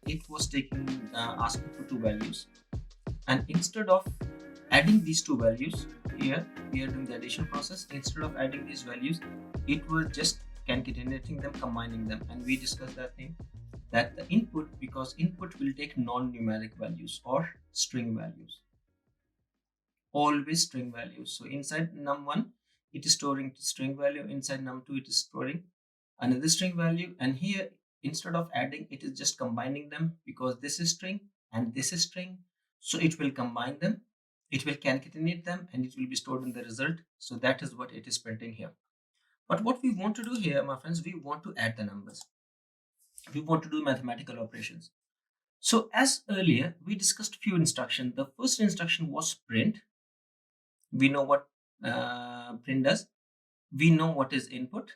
it was taking asking for two values, and instead of adding these two values, here we are doing the addition process. Instead of adding these values, it was just concatenating them, combining them, and we discussed that thing, that the input, because input will take non-numeric values or string values, always string values. So inside num1 it is storing string value, inside num2 it is storing another string value, and here instead of adding, it is just combining them, because this is string and this is string. So it will combine them, it will concatenate them, and it will be stored in the result. So that is what it is printing here. But what we want to do here, my friends, we want to add the numbers, we want to do mathematical operations. So as earlier we discussed few instructions. The first instruction was print. We know what print does, we know what is input.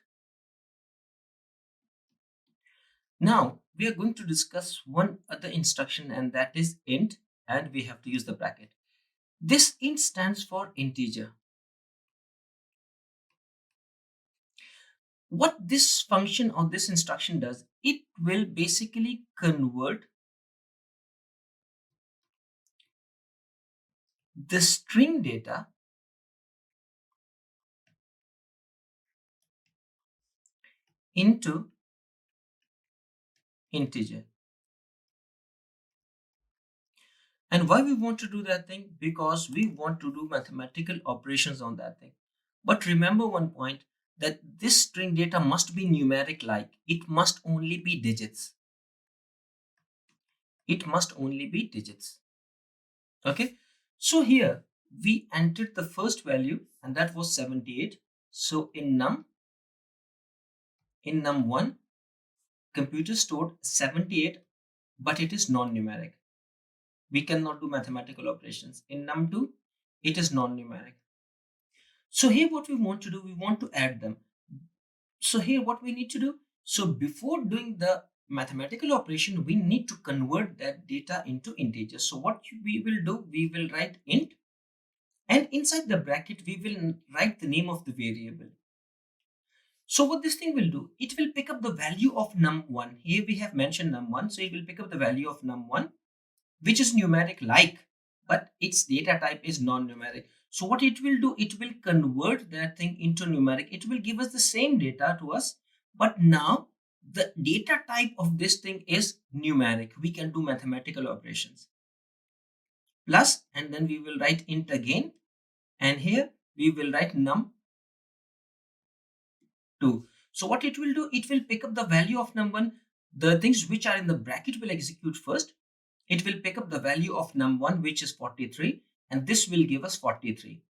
Now we are going to discuss one other instruction, and that is int, and we have to use the bracket. This int stands for integer. What this function or this instruction does, it will basically convert the string data into integer. And why we want to do that thing? Because we want to do mathematical operations on that thing. But remember one point, that this string data must be numeric like. It must only be digits. It must only be digits. Okay. So here we entered the first value, and that was 78. So in num1, computer stored 78, but it is non-numeric. We cannot do mathematical operations. In num2, it is non-numeric. So here what we want to do, we want to add them. So here what we need to do, so before doing the mathematical operation, we need to convert that data into integers. So what we will do, we will write int, and inside the bracket we will write the name of the variable. So what this thing will do, it will pick up the value of num1. Here we have mentioned num1, so it will pick up the value of num1, which is numeric like, but its data type is non-numeric. So what it will do, it will convert that thing into numeric. It will give us the same data to us, but now the data type of this thing is numeric. We can do mathematical operations. Plus, and then we will write int again, and here we will write num2. So what it will do, it will pick up the value of num1. The things which are in the bracket will execute first. It will pick up the value of num1, which is 43, and this will give us 43.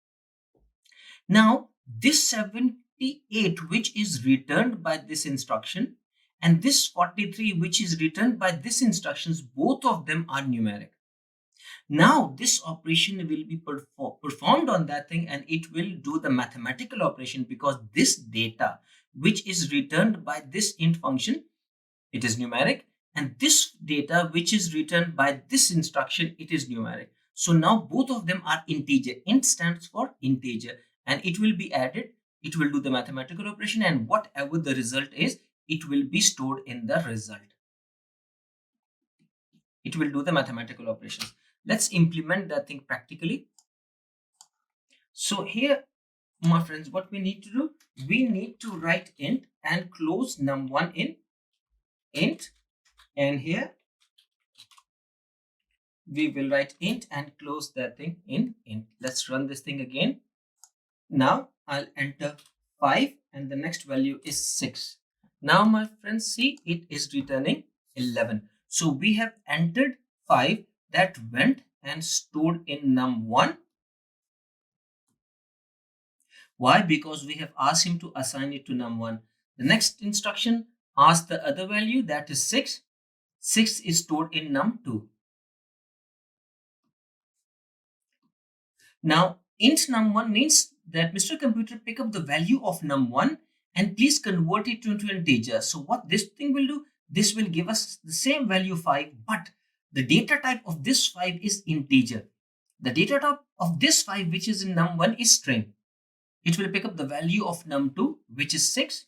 Now this 78 which is returned by this instruction, and this 43 which is returned by this instructions, both of them are numeric. Now this operation will be performed on that thing, and it will do the mathematical operation, because this data which is returned by this int function, it is numeric, and this data which is returned by this instruction, it is numeric. So now both of them are integer. Int stands for integer, and it will be added, it will do the mathematical operation, and whatever the result is, it will be stored in the result. It will do the mathematical operations. Let's implement that thing practically. So here, my friends, what we need to do, we need to write int and close num1 in int, and here we will write int and close that thing in int. Let's run this thing again. Now I'll enter 5, and the next value is 6. Now my friends, see, it is returning 11. So we have entered 5, that went and stored in num1. Why? Because we have asked him to assign it to num1. The next instruction asks the other value, that is 6. 6 is stored in num2. Now int num1 means that Mr. Computer, pick up the value of num1 and please convert it into integer. So what this thing will do, this will give us the same value 5, but the data type of this 5 is integer. The data type of this 5 which is in num1 is string. It will pick up the value of num2, which is 6.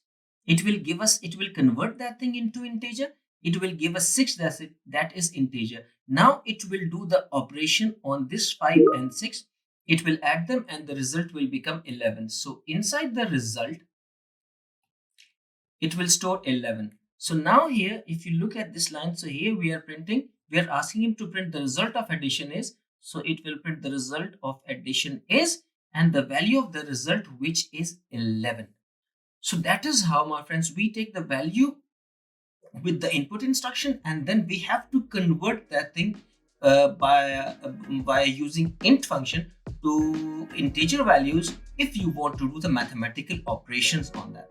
It will give us, it will convert that thing into integer, it will give us 6, that is integer. Now it will do the operation on this 5 and 6. It will add them and the result will become 11. So inside the result, it will store 11. So now here, if you look at this line, so here we are asking him to print the result of addition is. So it will print the result of addition is and the value of the result, which is 11. So that is how, my friends, we take the value with the input instruction and then we have to convert that thing by using int function to integer values if you want to do the mathematical operations on that.